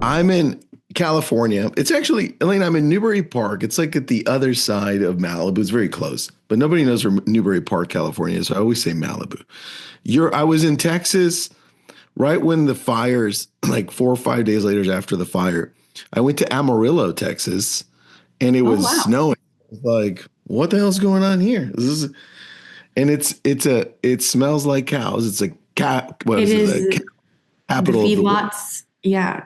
I'm in California. It's actually, Elena, I'm in Newbury Park. It's like at the other side of Malibu. It's very close, but nobody knows where Newbury Park, California is. So I always say Malibu. I was in Texas right when the fires, like 4 or 5 days later after the fire. I went to Amarillo, Texas, and it Oh, was wow. snowing. Like, what the hell's going on here? And it smells like cows. It's a what It is it? is The the capital of the world. feedlots. Yeah.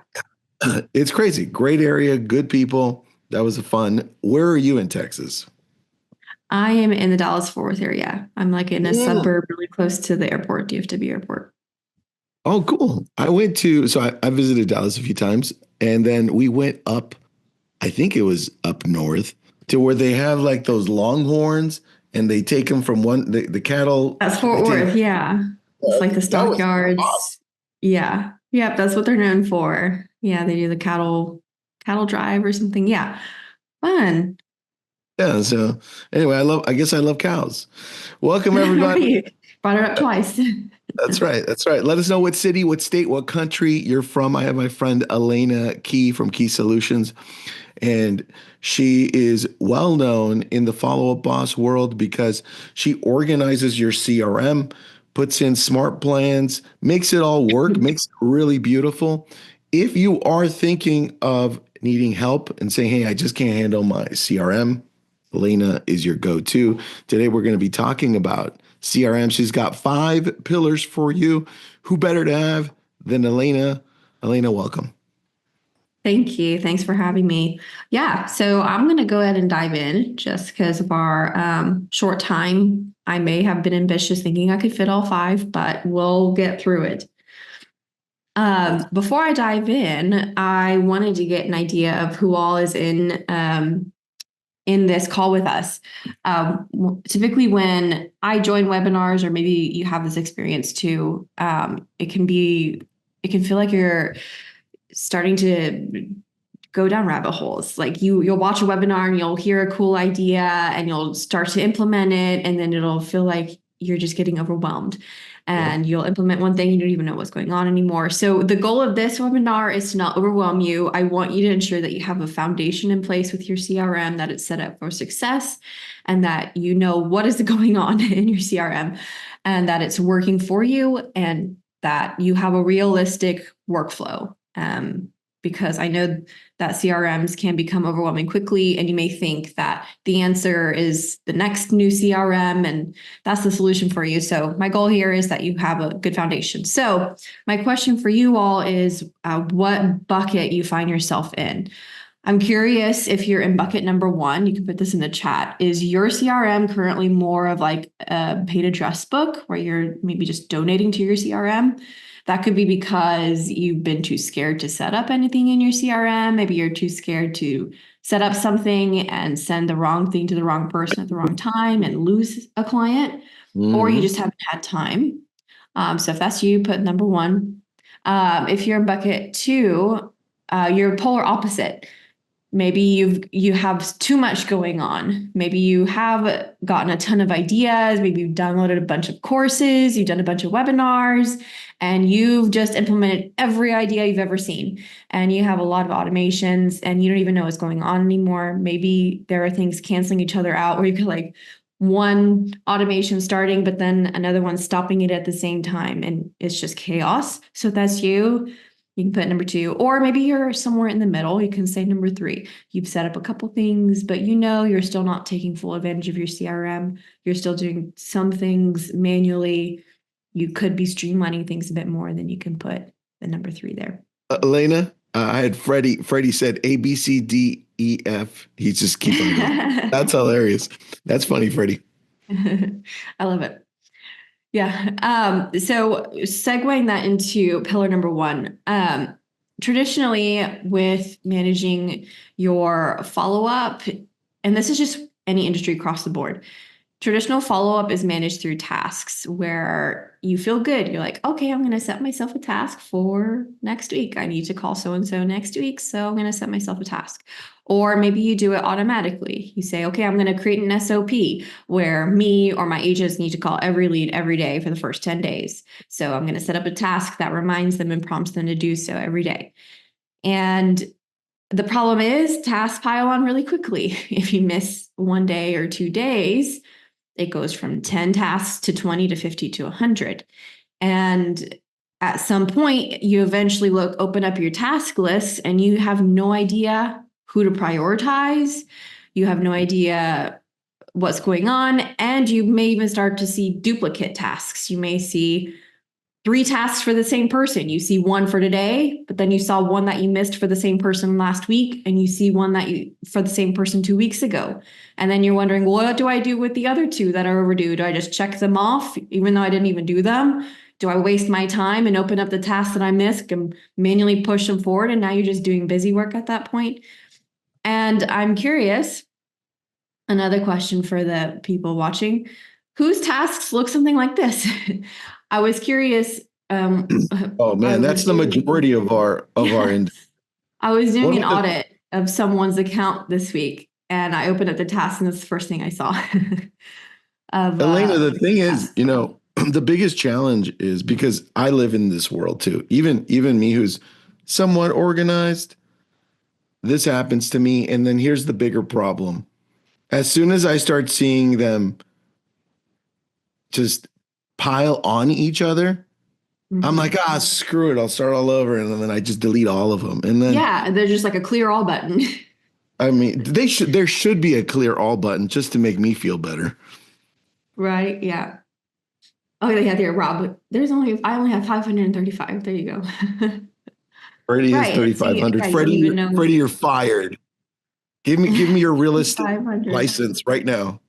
It's crazy. Great area, good people. That was fun. Where are you in Texas? I am in the Dallas-Fort Worth area. I'm like in a Mm. suburb really close to the airport, DFW airport. Oh, cool. I visited Dallas a few times, and then we went up, I think it was up north to where they have like those longhorns and they take them from the cattle. That's They Fort take, Worth, yeah. It's like the that was awesome. stockyards. Yeah. Yep, that's what they're known for. Yeah, they do the cattle drive or something. Yeah. Fun. Yeah. So anyway, I guess I love cows. Welcome, everybody. Right. Brought it up twice. That's right. That's right. Let us know what city, what state, what country you're from. I have my friend Elena Key from Key Solutions, and she is well known in the follow-up boss world because she organizes your CRM, puts in smart plans, makes it all work, makes it really beautiful. If you are thinking of needing help and saying, hey, I just can't handle my CRM, Elena is your go-to. Today we're going to be talking about CRM. She's got 5 pillars for you. Who better to have than Elena? Elena, welcome. Thank you. Thanks for having me. Yeah, so I'm going to go ahead and dive in just because of our short time. I may have been ambitious thinking I could fit all five, but we'll get through it. Before I dive in, I wanted to get an idea of who all is in this call with us. Typically, when I join webinars, or maybe you have this experience too, it can feel like you're starting to go down rabbit holes. Like you'll watch a webinar and you'll hear a cool idea and you'll start to implement it, and then it'll feel like you're just getting overwhelmed. Yep. And you'll implement one thing, you don't even know what's going on anymore. So the goal of this webinar is to not overwhelm you. I want you to ensure that you have a foundation in place with your CRM, that it's set up for success, and that you know what is going on in your CRM, and that it's working for you, and that you have a realistic workflow. Because I know that CRMs can become overwhelming quickly, and you may think that the answer is the next new CRM, and that's the solution for you. So my goal here is that you have a good foundation. So my question for you all is what bucket you find yourself in. I'm curious if you're in bucket number one. You can put this in the chat. Is your CRM currently more of like a paid address book where you're maybe just donating to your CRM? That could be because you've been too scared to set up anything in your CRM. Maybe you're too scared to set up something and send the wrong thing to the wrong person at the wrong time and lose a client, or you Hmm. just haven't had time. So if that's you, put number one. If you're in bucket two, you're polar opposite. Maybe you have too much going on. Maybe you have gotten a ton of ideas. Maybe you've downloaded a bunch of courses, you've done a bunch of webinars, and you've just implemented every idea you've ever seen. And you have a lot of automations and you don't even know what's going on anymore. Maybe there are things canceling each other out where you could like one automation starting, but then another one stopping it at the same time. And it's just chaos. So if that's you can put number two, or maybe you're somewhere in the middle. You can say number three. You've set up a couple things, but you know you're still not taking full advantage of your CRM. You're still doing some things manually. You could be streamlining things a bit more, than you can put the number three there. Elena, I had Freddie. Freddie said A, B, C, D, E, F. He just keep on going. That's hilarious. That's funny, Freddie. I love it. Yeah. So segueing that into pillar number one, traditionally with managing your follow-up, and this is just any industry across the board, traditional follow-up is managed through tasks where you feel good. You're like, okay, I'm going to set myself a task for next week. I need to call so-and-so next week, so I'm going to set myself a task. Or maybe you do it automatically. You say, okay, I'm going to create an SOP where me or my agents need to call every lead every day for the first 10 days. So I'm going to set up a task that reminds them and prompts them to do so every day. And the problem is tasks pile on really quickly. If you miss 1 day or 2 days, it goes from 10 tasks to 20 to 50 to 100. And at some point, you eventually open up your task list and you have no idea who to prioritize. You have no idea what's going on. And you may even start to see duplicate tasks. You may see 3 tasks for the same person. You see one for today, but then you saw one that you missed for the same person last week, and you see one for the same person 2 weeks ago. And then you're wondering, well, what do I do with the other 2 that are overdue? Do I just check them off, even though I didn't even do them? Do I waste my time and open up the tasks that I missed and manually push them forward? And now you're just doing busy work at that point. And I'm curious, another question for the people watching, whose tasks look something like this? I was curious. Oh I man, was that's the doing, majority of our yes, I was doing one an of the audit of someone's account this week, and I opened up the task, and that's the first thing I saw of Elena, the thing is, tasks. the biggest challenge is because I live in this world too. Even me who's somewhat organized, this happens to me. And then here's the bigger problem. As soon as I start seeing them just pile on each other, I'm like, Mhm. screw it. I'll start all over. And then I just delete all of them. And then, Yeah, there's just like a clear all button. I mean, there should be a clear all button just to make me feel better. Right? Yeah. Oh, yeah, there, Rob. I only have 535. There you go. Freddie is Right. See, 3,500. yeah, you don't even Freddie, know. you're fired. Give me your real estate 500. license right now.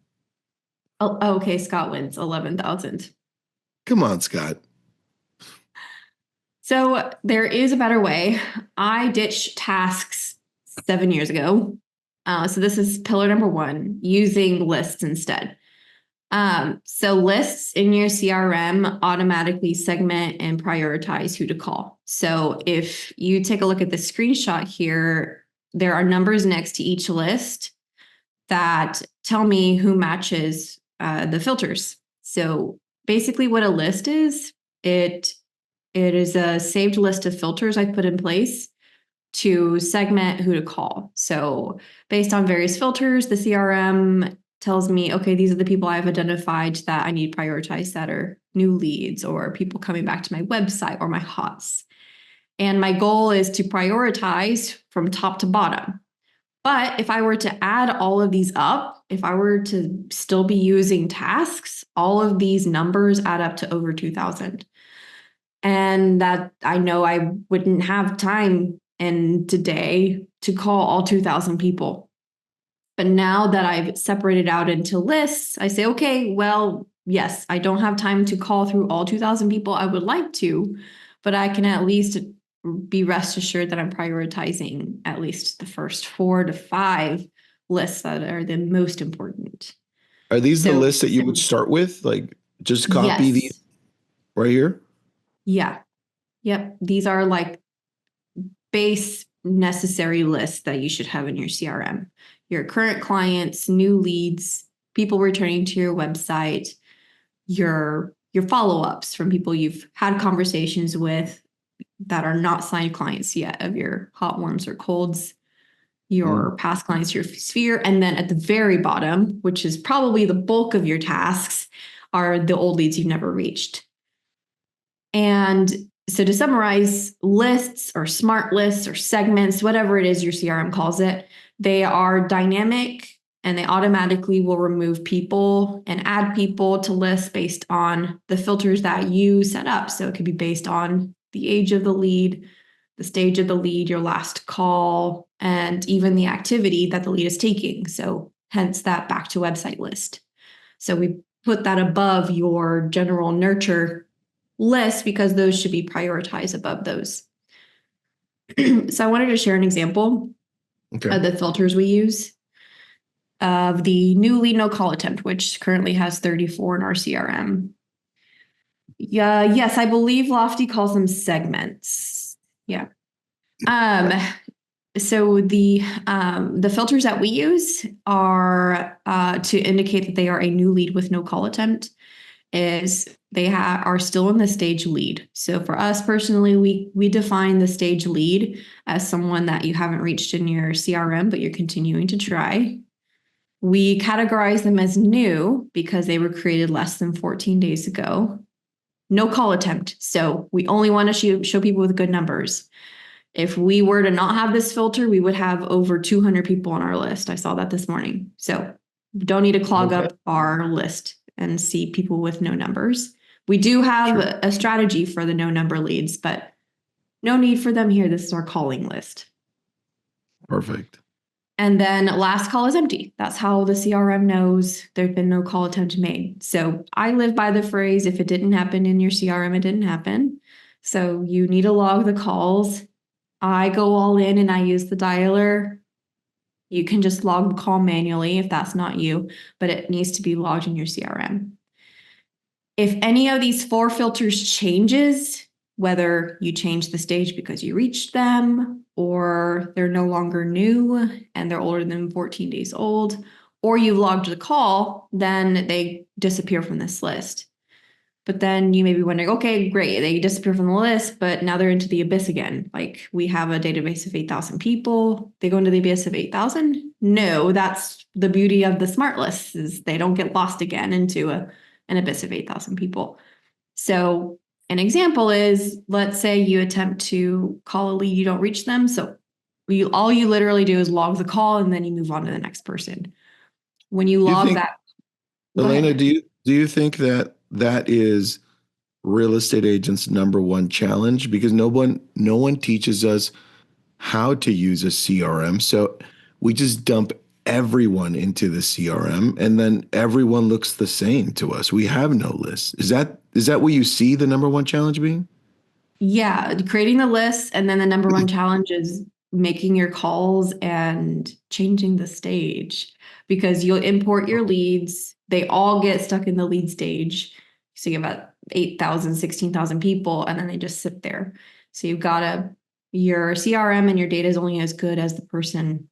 Oh, okay, Scott wins 11,000. Come on, Scott. So there is a better way. I ditched tasks 7 years ago. So this is pillar number 1, using lists instead. So lists in your CRM automatically segment and prioritize who to call. So if you take a look at the screenshot here, there are numbers next to each list that tell me who matches the filters. So basically what a list is, it is a saved list of filters I put in place to segment who to call. So based on various filters, the CRM tells me, okay, these are the people I've identified that I need to prioritize that are new leads or people coming back to my website or my HOTS. And my goal is to prioritize from top to bottom. But if I were to add all of these up, if I were to still be using tasks, all of these numbers add up to over 2,000. And that I know I wouldn't have time in today to call all 2,000 people. But now that I've separated out into lists, I say, okay, well, yes, I don't have time to call through all 2,000 people. I would like to, but I can at least be rest assured that I'm prioritizing at least the first 4 to 5 lists that are the most important. Are these the So, lists that you would start with? Like just copy these yes, right here? yeah, yep. These are like base necessary lists that you should have in your CRM. Your current clients, new leads, people returning to your website, your follow-ups from people you've had conversations with that are not signed clients yet of your hot warms or colds, Mm. your past clients, your sphere, and then at the very bottom, which is probably the bulk of your tasks, are the old leads you've never reached. And so to summarize, lists or smart lists or segments, whatever it is your CRM calls it, they are dynamic and they automatically will remove people and add people to lists based on the filters that you set up. So it could be based on the age of the lead, the stage of the lead, your last call, and even the activity that the lead is taking. So hence that back to website list. So we put that above your general nurture list because those should be prioritized above those. So I wanted to share an example Okay. of the filters we use of the new lead no call attempt, which currently has 34 in our CRM. Yeah, yes, I believe Lofty calls them segments. Yeah. Um, so the filters that we use are to indicate that they are a new lead with no call attempt is are still in the stage lead. So for us personally, we define the stage lead as someone that you haven't reached in your CRM, but you're continuing to try. We categorize them as new because they were created less than 14 days ago. No call attempt. So we only want to show people with good numbers. If we were to not have this filter, we would have over 200 people on our list. I saw that this morning. So we don't need to clog Okay. up our list and see people with no numbers. We do have Sure. a strategy for the no number leads, but no need for them here. This is our calling list. Perfect. And then last call is empty. That's how the CRM knows there's been no call attempt made. So I live by the phrase, if it didn't happen in your CRM, it didn't happen. So you need to log the calls. I go all in and I use the dialer. You can just log the call manually if that's not you, but it needs to be logged in your CRM. If any of these 4 filters changes, whether you change the stage because you reached them, or they're no longer new and they're older than 14 days old, or you logged the call, then they disappear from this list. But then you may be wondering, okay, great, they disappear from the list, but now they're into the abyss again. Like we have a database of 8,000 people. They go into the abyss of 8,000? No, that's the beauty of the smart lists is they don't get lost again into an abyss of 8,000 people. So an example is, let's say you attempt to call a lead, you don't reach them. So all you literally do is log the call and then you move on to the next person. When you Do you log think, that, go Elena, ahead. do you think that that is real estate agents' number one challenge? Because no one teaches us how to use a CRM. So we just dump everyone into the CRM and then everyone looks the same to us. We have no list. Is that what you see the number one challenge being? Yeah, creating the list, and then the number one challenge is making your calls and changing the stage because you'll import your leads. They all get stuck in the lead stage. So you have about 8,000, 16,000 people, and then they just sit there. So your CRM and your data is only as good as the person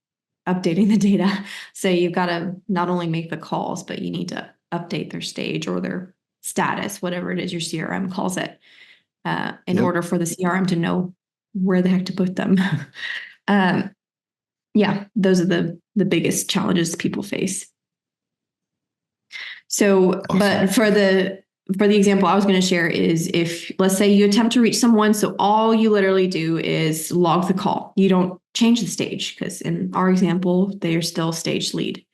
updating the data. So you've got to not only make the calls, but you need to update their stage or their status, whatever it is your CRM calls it in Yep. order for the CRM to know where the heck to put them. um, yeah, those are the biggest challenges people face. So, Awesome. but for the example I was going to share is if let's say you attempt to reach someone, so all you literally do is log the call. You don't change the stage because in our example, they are still stage lead.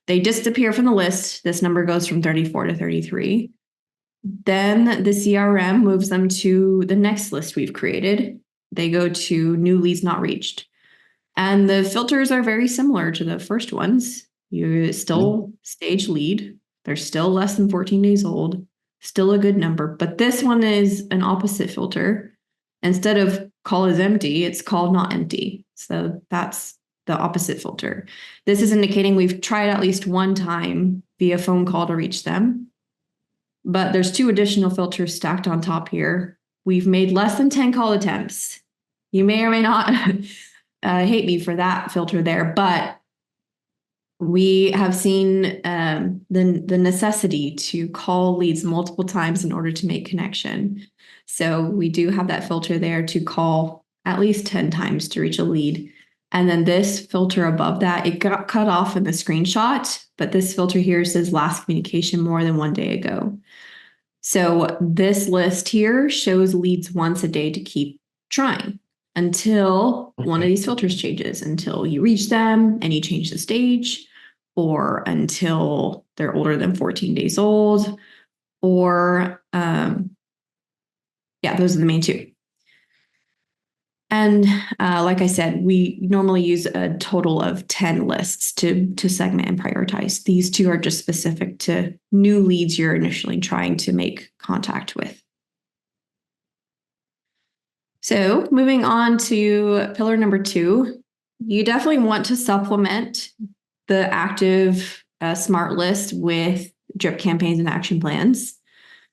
They disappear from the list. This number goes from 34 to 33. Then the CRM moves them to the next list we've created. They go to new leads not reached. And the filters are very similar to the first ones. You Yeah. still stage lead. They're still less than 14 days old, still a good number. But this one is an opposite filter. Instead of call is empty, it's called not empty. So that's the opposite filter. This is indicating we've tried at least one time via phone call to reach them. But there's 2 additional filters stacked on top here. We've made less than 10 call attempts. You may or may not hate me for that filter there, but we have seen the necessity to call leads multiple times in order to make connection. So we do have that filter there to call at least 10 times to reach a lead. And then this filter above that, it got cut off in the screenshot, but this filter here says last communication more than 1 day ago. So this list here shows leads once a day to keep trying until one of Okay. these filters changes, until you reach them and you change the stage, or until they're older than 14 days old, or yeah, those are the main 2. And like I said, we normally use a total of 10 lists to segment and prioritize. These 2 are just specific to new leads you're initially trying to make contact with. So moving on to pillar number 2, you definitely want to supplement the active smart list with drip campaigns and action plans. Okay.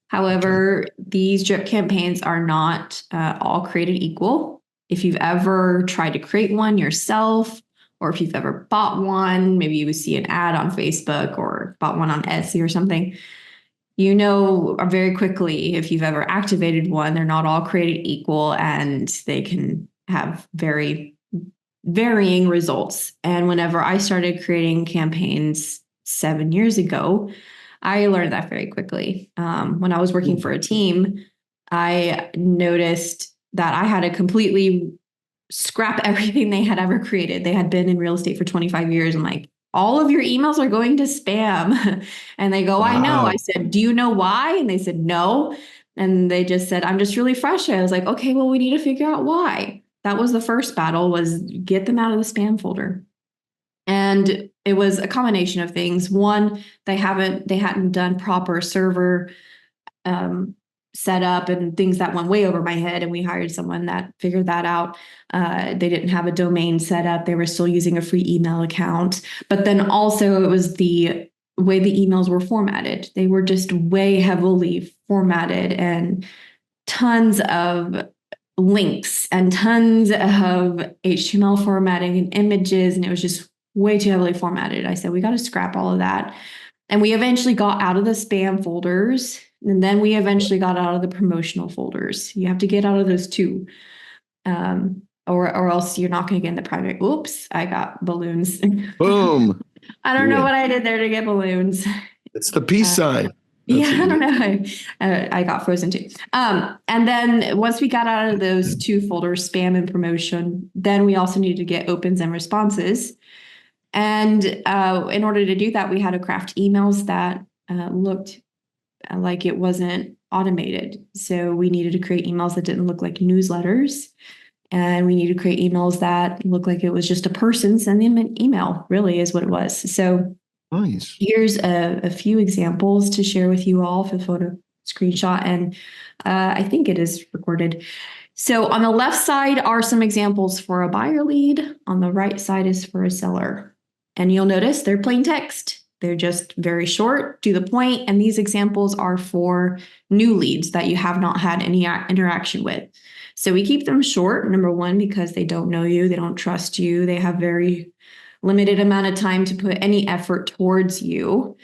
However, these drip campaigns are not all created equal. If you've ever tried to create one yourself, or if you've ever bought one, maybe you would see an ad on Facebook or bought one on Etsy or something, you know very quickly if you've ever activated one, they're not all created equal and they can have very varying results. And whenever I started creating campaigns 7 years ago, I learned that very quickly. When I was working for a team, I noticed that I had to completely scrap everything they had ever created. They had been in real estate for 25 years. I'm like, all of your emails are going to spam. And they go, I know. I Wow. said, do you know why? And they said, no. And they just said, I'm just really frustrated. I was like, okay, well, we need to figure out why. That was the first battle, was get them out of the spam folder. And it was a combination of things. One, they hadn't done proper server um, set up and things that went way over my head. And we hired someone that figured that out. They didn't have a domain set up. They were still using a free email account. But then also it was the way the emails were formatted. They were just way heavily formatted and tons of links and tons of HTML formatting and images. And it was just way too heavily formatted. I said, we got to scrap all of that. And we eventually got out of the spam folders. And then we eventually got out of the promotional folders. You have to get out of those two. Or else you're not going to get in the private. Oops, I got balloons. Boom. I don't know Yeah. what I did there to get balloons. It's the peace Uh, sign. That's yeah, what I you don't get. know. I got frozen too. And then once we got out of those two folders, spam and promotion, then we also needed to get opens and responses. And in order to do that, we had to craft emails that looked like it wasn't automated. So we needed to create emails that didn't look like newsletters. And we needed to create emails that looked like it was just a person sending them an email, really, is what it was. So Nice. here's a few examples to share with you all. For photo screenshot, and I think it is recorded. So on the left side are some examples for a buyer lead. On the right side is for a seller. And you'll notice they're plain text. They're just very short, to the point, and these examples are for new leads that you have not had any interaction with. So we keep them short, number one, because they don't know you, they don't trust you, they have very limited amount of time to put any effort towards you.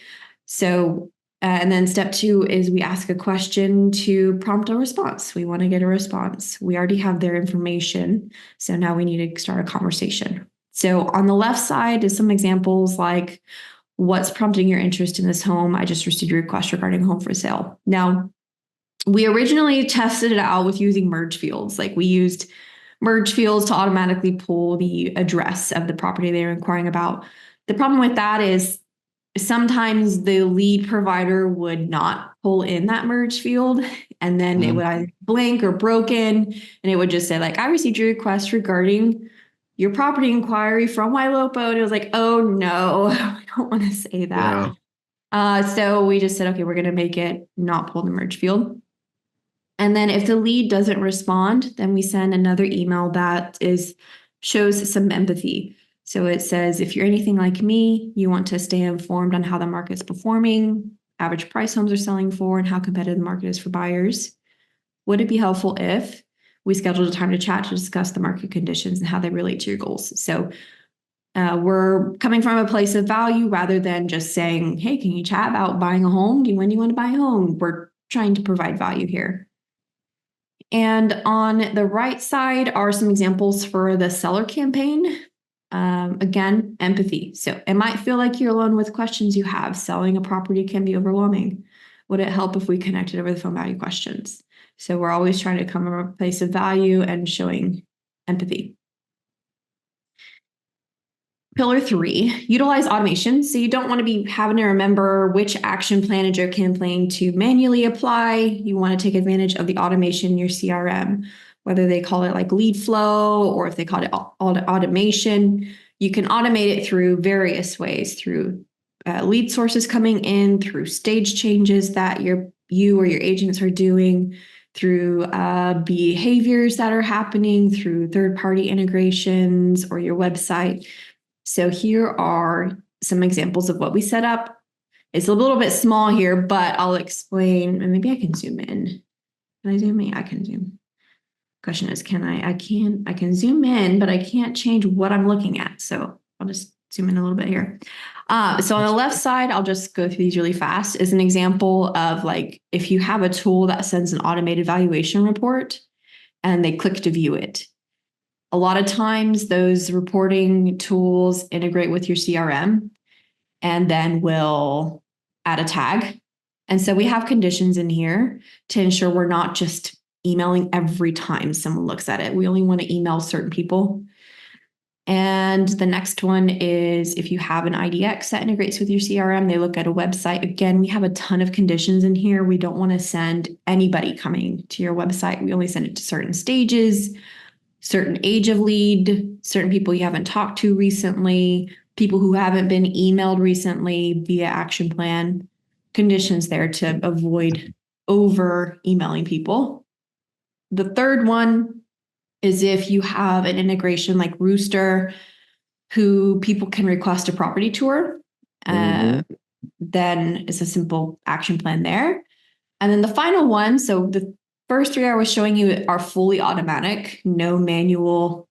So, and then step two is we ask a question to prompt a response. We want to get a response. We already have their information. So now we need to start a conversation. So on the left side is some examples like, what's prompting your interest in this home? I just received a request regarding a home for sale. Now, we originally tested it out with using merge fields. Like we used merge fields to automatically pull the address of the property they were inquiring about. The problem with that is sometimes the lead provider would not pull in that merge field, and then it would either blank or broken, and it would just say like, I received your request regarding your property inquiry from Wailopo. And it was like, oh no, I don't want to say that. Yeah. So we just said, okay, we're going to make it not pull the merge field. And then if the lead doesn't respond, then we send another email that shows some empathy. So it says, if you're anything like me, you want to stay informed on how the market's performing, average price homes are selling for, and how competitive the market is for buyers. Would it be helpful if we scheduled a time to chat to discuss the market conditions and how they relate to your goals? So we're coming from a place of value rather than just saying, hey, can you chat about buying a home? When do you want to buy a home? We're trying to provide value here. And on the right side are some examples for the seller campaign. Again, empathy. So it might feel like you're alone with questions you have. Selling a property can be overwhelming. Would it help if we connected over the phone value questions? So we're always trying to come from a place of value and showing empathy. Pillar 3, utilize automation. So you don't want to be having to remember which action plan is your campaign to manually apply. You want to take advantage of the automation in your CRM, whether they call it like lead flow or if they call it automation. You can automate it through various ways, through lead sources coming in, through stage changes that you or your agents are doing, through behaviors that are happening, through third-party integrations or your website. So here are some examples of what we set up. It's a little bit small here, but I'll explain, and maybe I can zoom in. Can I zoom in? I can zoom. Question is, can I can zoom in, but I can't change what I'm looking at. So I'll just zoom in a little bit here. So on the left side, I'll just go through these really fast, is an example of like if you have a tool that sends an automated valuation report and they click to view it. A lot of times those reporting tools integrate with your CRM and then will add a tag. And so we have conditions in here to ensure we're not just emailing every time someone looks at it. We only want to email certain people. And the next one is if you have an IDX that integrates with your CRM, they look at a website. Again, we have a ton of conditions in here. We don't want to send anybody coming to your website. We only send it to certain stages, certain age of lead, certain people you haven't talked to recently, people who haven't been emailed recently via action plan, conditions there to avoid over emailing people. The third one is if you have an integration like Rooster, who people can request a property tour, then it's a simple action plan there. And then the final one, so the first three I was showing you are fully automatic, no manual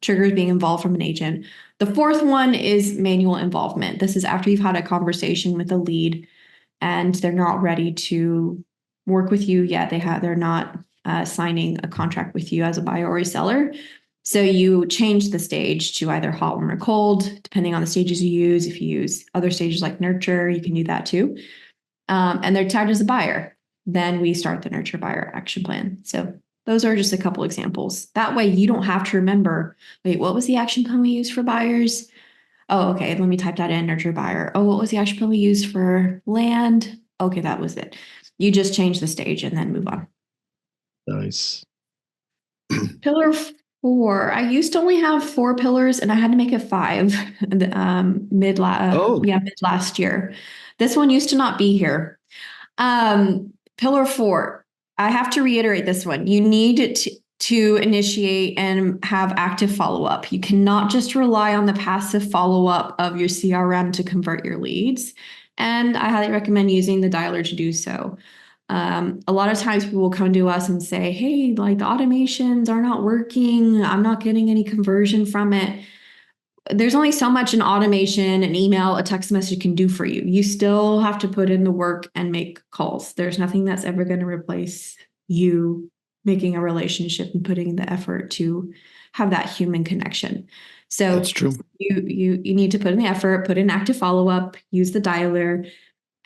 triggers being involved from an agent. The fourth one is manual involvement. This is after you've had a conversation with a lead and they're not ready to work with you yet. They're not signing a contract with you as a buyer or a seller. So you change the stage to either hot, warm, or cold, depending on the stages you use. If you use other stages like nurture, you can do that too. And they're tagged as a buyer. Then we start the nurture buyer action plan. So those are just a couple examples. That way you don't have to remember, wait, what was the action plan we used for buyers? Oh, okay, let me type that in, nurture buyer. Oh, what was the action plan we used for land? Okay, that was it. You just change the stage and then move on. Nice. Pillar 4. I used to only have 4 pillars and I had to make it 5 mid last year. This one used to not be here. Pillar 4. I have to reiterate this one. You need to initiate and have active follow-up. You cannot just rely on the passive follow-up of your CRM to convert your leads. And I highly recommend using the dialer to do so. A lot of times people will come to us and say, hey, like the automations are not working. I'm not getting any conversion from it. There's only so much an automation, an email, a text message can do for you. You still have to put in the work and make calls. There's nothing that's ever going to replace you making a relationship and putting in the effort to have that human connection. So that's true. You need to put in the effort, put in active follow-up, use the dialer.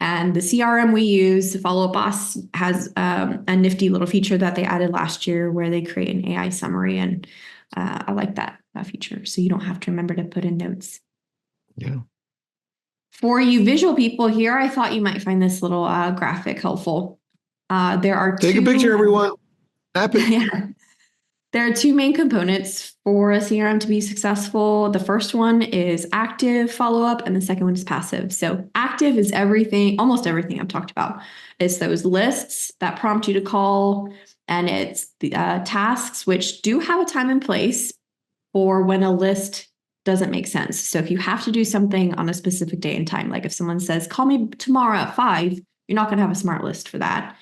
And the CRM we use, Follow Up Boss, has a nifty little feature that they added last year where they create an AI summary. And I like that feature. So you don't have to remember to put in notes. Yeah. For you visual people here, I thought you might find this little graphic helpful. There are Take a picture, everyone. Snap it. Yeah. There are 2 main components for a CRM to be successful. The first one is active follow-up, and the second one is passive. So active is everything, almost everything I've talked about. It's those lists that prompt you to call, and it's the tasks, which do have a time and place for when a list doesn't make sense. So if you have to do something on a specific day and time, like if someone says, call me tomorrow at 5, you're not going to have a smart list for that.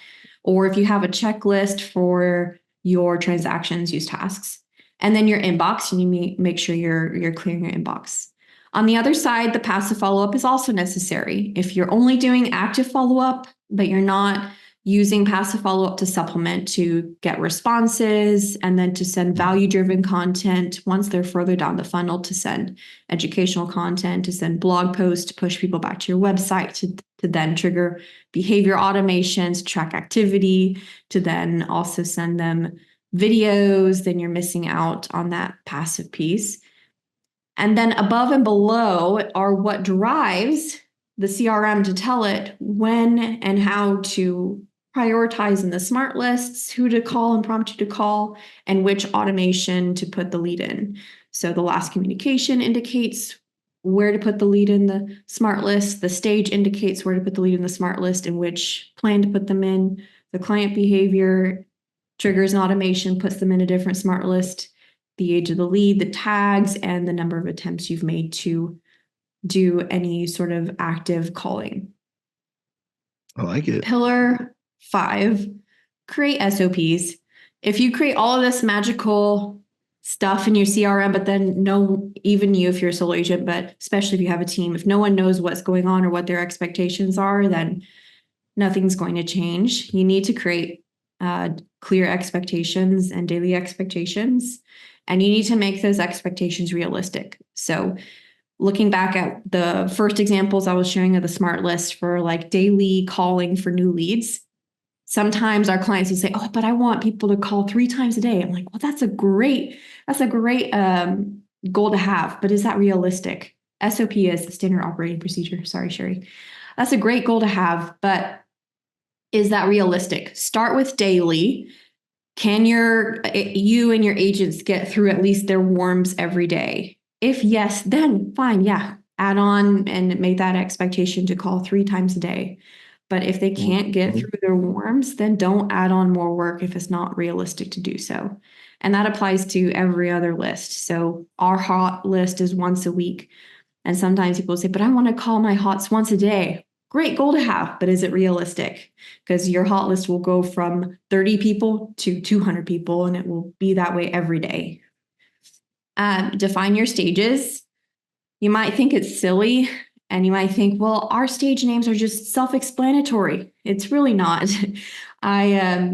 Or if you have a checklist for your transactions, use tasks. And then your inbox, you need to make sure you're clearing your inbox. On the other side, the passive follow-up is also necessary. If you're only doing active follow-up, but you're not using passive follow-up to supplement to get responses and then to send value-driven content once they're further down the funnel, to send educational content, to send blog posts, to push people back to your website, to then trigger behavior automations, track activity, to then also send them videos, then you're missing out on that passive piece. And then above and below are what drives the CRM to tell it when and how to prioritize in the smart lists, who to call and prompt you to call, and which automation to put the lead in. So the last communication indicates where to put the lead in the smart list. The stage indicates where to put the lead in the smart list and which plan to put them in. The client behavior triggers an automation, puts them in a different smart list. The age of the lead, the tags, and the number of attempts you've made to do any sort of active calling. I like it. Pillar 5, create SOPs. If you create all of this magical stuff in your CRM, but then no, even you, if you're a solo agent, but especially if you have a team, if no one knows what's going on or what their expectations are, then nothing's going to change. You need to create clear expectations and daily expectations, and you need to make those expectations realistic. So looking back at the first examples I was sharing of the smart list for like daily calling for new leads, sometimes our clients will say, "Oh, but I want people to call 3 times a day." I'm like, "Well, that's a great goal to have, but is that realistic?" SOP is the standard operating procedure. Sorry, Sherry. That's a great goal to have, but is that realistic? Start with daily. Can you and your agents get through at least their warms every day? If yes, then fine, yeah, add on and make that expectation to call 3 times a day. But if they can't get Mhm. through their warms, then don't add on more work if it's not realistic to do so. And that applies to every other list. So our hot list is once a week. And sometimes people say, but I want to call my hots once a day. Great goal to have, but is it realistic? Because your hot list will go from 30 people to 200 people, and it will be that way every day. Define your stages. You might think it's silly, and you might think, well, our stage names are just self-explanatory. It's really not. I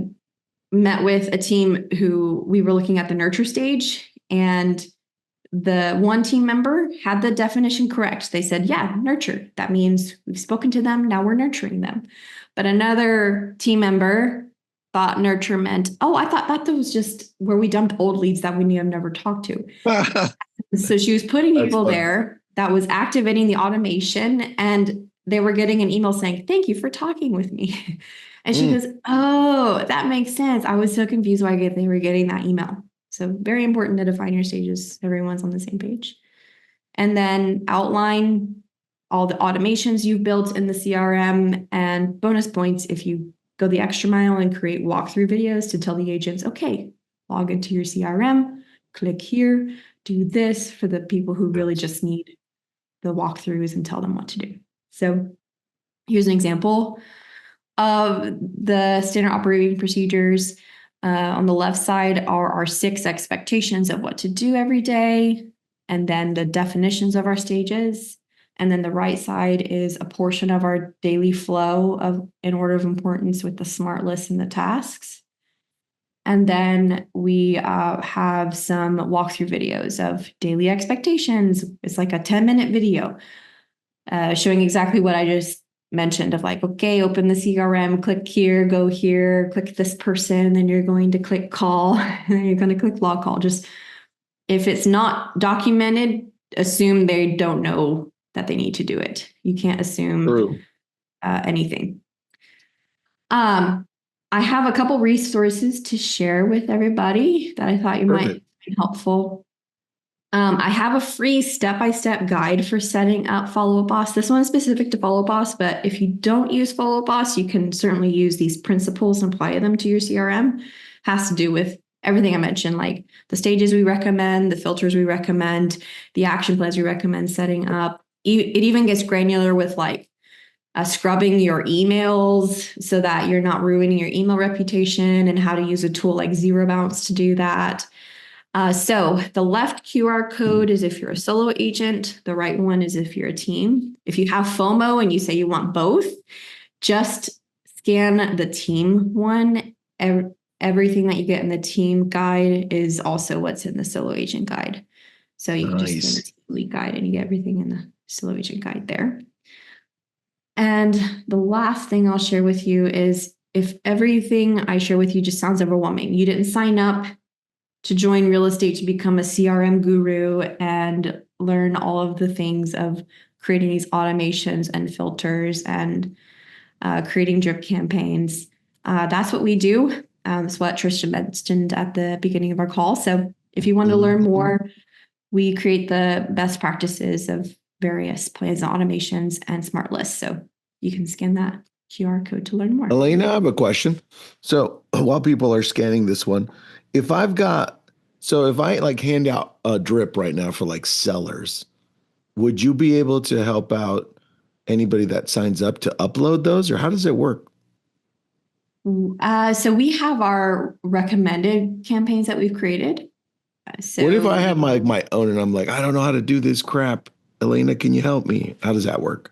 met with a team who we were looking at the nurture stage, and the one team member had the definition correct. They said, yeah, nurture. That means we've spoken to them. Now we're nurturing them. But another team member thought nurture meant, oh, I thought that was just where we dumped old leads that we have never talked to. So she was putting That's people funny. there that was activating the automation, and they were getting an email saying, thank you for talking with me. And she Mm. goes, oh, that makes sense. I was so confused why they were getting that email. So very important to define your stages. Everyone's on the same page. And then outline all the automations you've built in the CRM, and bonus points if you go the extra mile and create walkthrough videos to tell the agents, okay, log into your CRM, click here, do this for the people who really Yes. just need the walkthroughs and tell them what to do. So here's an example of the standard operating procedures. On the left side are our 6 expectations of what to do every day, and then the definitions of our stages. And then the right side is a portion of our daily flow of in order of importance with the smart lists and the tasks. And then we have some walkthrough videos of daily expectations. It's like a 10-minute video showing exactly what I just mentioned of like, okay, open the CRM, click here, go here, click this person, then you're going to click call, and then you're going to click log call. Just if it's not documented, assume they don't know that they need to do it. You can't assume True. anything. Um, I have a couple resources to share with everybody that I thought you might Perfect. find helpful. I have a free step-by-step guide for setting up Follow Up Boss. This one is specific to Follow Up Boss, but if you don't use Follow Up Boss, you can certainly use these principles and apply them to your CRM. Has to do with everything I mentioned, like the stages we recommend, the filters we recommend, the action plans we recommend setting up. It even gets granular with like scrubbing your emails so that you're not ruining your email reputation, and how to use a tool like Zero Bounce to do that. So the left QR code is if you're a solo agent. The right one is if you're a team. If you have FOMO and you say you want both, just scan the team one. Everything that you get in the team guide is also what's in the solo agent guide. So you can just scan the Nice. team lead guide and you get everything in the solo agent guide there. And the last thing I'll share with you is if everything I share with you just sounds overwhelming, you didn't sign up to join real estate to become a CRM guru and learn all of the things of creating these automations and filters and creating drip campaigns. That's what we do. That's what Trisha mentioned at the beginning of our call. So if you want to learn Mhm. more, we create the best practices of various plans, automations, and smart lists. So you can scan that QR code to learn more. Elena, I have a question. So while people are scanning this one, if I've got, so if I like hand out a drip right now for like sellers, would you be able to help out anybody that signs up to upload those, or how does it work? So we have our recommended campaigns that we've created. What if I So have my own and I'm like, I don't know how to do this crap. Elena, can you help me? How does that work?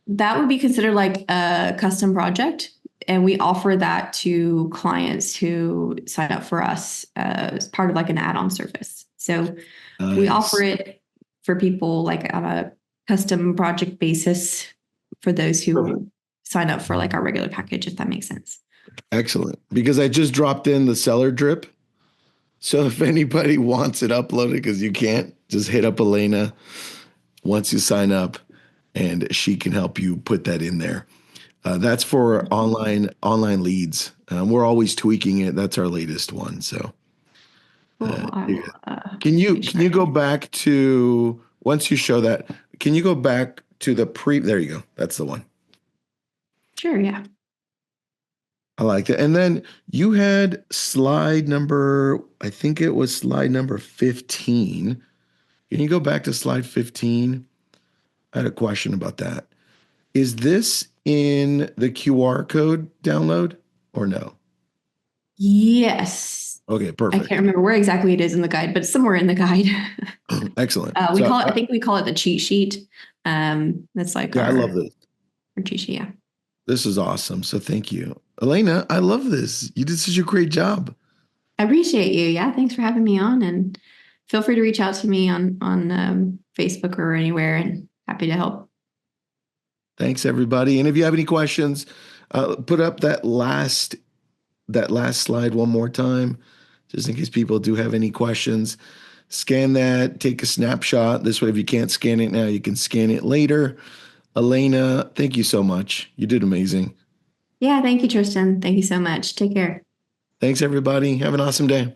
that would be considered like a custom project. And we offer that to clients who sign up for us as part of like an add-on service. So we offer Nice. it for people like on a custom project basis for those Perfect. who sign up for like our regular package, if that makes sense. Excellent. Because I just dropped in the seller drip. So if anybody wants it uploaded, because you can't, just hit up Elena once you sign up and she can help you put that in there. That's for online leads. We're always tweaking it. That's our latest one. So Cool. I yeah. will make Can sure you I go do. back to once you show that, can you go back to the there you go. That's the one. Sure, yeah. I like that. And then you had slide number, I think it was slide number 15. Can you go back to slide 15? I had a question about that. Is this in the QR code download or no? Yes. Okay, I can't perfect. remember where exactly it is in the guide, but it's somewhere in the guide. Excellent. We So call it, I think we call it the cheat sheet. That's like yeah, I love this. our cheat sheet, yeah. This is awesome. So thank you. Elena, I love this. You did such a great job. I appreciate you. Yeah, thanks for having me on, and feel free to reach out to me on Facebook or anywhere, and happy to help. Thanks everybody. And if you have any questions, put up that last slide one more time, just in case people do have any questions. Scan that, take a snapshot. This way, if you can't scan it now, you can scan it later. Elena, thank you so much. You did amazing. Yeah, thank you, Tristan. Thank you so much. Take care. Thanks, everybody. Have an awesome day.